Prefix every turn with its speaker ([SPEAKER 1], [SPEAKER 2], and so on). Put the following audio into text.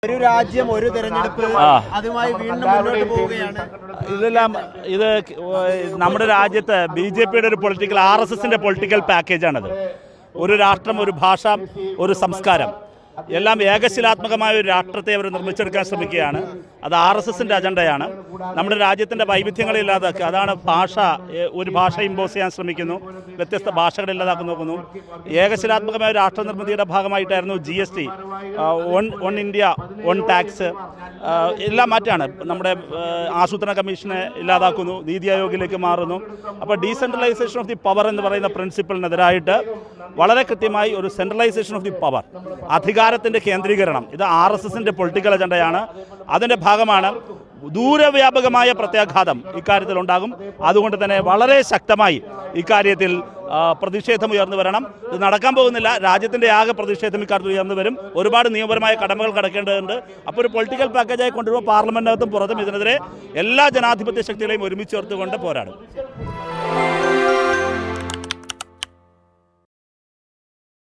[SPEAKER 1] ഒരു രാജ്യം ഒരു തെരഞ്ഞെടുപ്പ് അതുമായി വീണ്ടും മുന്നോട്ട് പോവുകയാണ്.
[SPEAKER 2] ഇതെല്ലാം ഇത് നമ്മുടെ രാജ്യത്ത് BJPയുടെ ഒരു പൊളിറ്റിക്കൽ RSSന്റെ പൊളിറ്റിക്കൽ പാക്കേജാണത്. ഒരു രാഷ്ട്രം, ഒരു ഭാഷ, ഒരു സംസ്കാരം എല്ലാം ഏകശിലാത്മകമായ ഒരു രാഷ്ട്രത്തെ അവർ നിർമ്മിച്ചെടുക്കാൻ ശ്രമിക്കുകയാണ്. അത് RSSന്റെ അജണ്ടയാണ്. നമ്മുടെ രാജ്യത്തിൻ്റെ വൈവിധ്യങ്ങളെ ഇല്ലാതാക്കുക. അതാണ് ഭാഷ. ഒരു ഭാഷ ഇമ്പോസ് ചെയ്യാൻ ശ്രമിക്കുന്നു, വ്യത്യസ്ത ഭാഷകൾ ഇല്ലാതാക്കാൻ നോക്കുന്നു. ഏകശിലാത്മകമായ രാഷ്ട്ര നിർമ്മിതിയുടെ ഭാഗമായിട്ടായിരുന്നു GST, one India one tax എല്ലാം മാറ്റാണ്. നമ്മുടെ ആസൂത്രണ കമ്മീഷനെ ഇല്ലാതാക്കുന്നു, നീതി ആയോഗിലേക്ക് മാറുന്നു. അപ്പോൾ ഡീസെൻട്രലൈസേഷൻ ഓഫ് ദി പവർ എന്ന് പറയുന്ന പ്രിൻസിപ്പളിനെതിരായിട്ട് വളരെ കൃത്യമായി ഒരു സെൻട്രലൈസേഷൻ ഓഫ് ദി പവർ, അധികാരത്തിൻ്റെ കേന്ദ്രീകരണം, ഇത് RSSന്റെ പൊളിറ്റിക്കൽ അജണ്ടയാണ്. അതിൻ്റെ ഭാഗമാണ്. ദൂരവ്യാപകമായ പ്രത്യാഘാതം ഇക്കാര്യത്തിൽ ഉണ്ടാകും. അതുകൊണ്ട് തന്നെ വളരെ ശക്തമായി ഇക്കാര്യത്തിൽ പ്രതിഷേധം ഉയർന്നു വരണം. ഇത് നടക്കാൻ പോകുന്നില്ല. രാജ്യത്തിൻ്റെ ആകെ പ്രതിഷേധം ഇക്കാര്യത്തിൽ ഉയർന്നു വരും. ഒരുപാട് നിയമപരമായ കടമകൾ കടക്കേണ്ടതുണ്ട്. അപ്പോൾ ഒരു പൊളിറ്റിക്കൽ പാക്കേജായി കൊണ്ടുവരുമ്പോൾ പാർലമെൻറ്റിനകത്തും പുറത്തും ഇതിനെതിരെ എല്ലാ ജനാധിപത്യ ശക്തികളെയും ഒരുമിച്ച് ചേർത്തുകൊണ്ട് പോരാടും.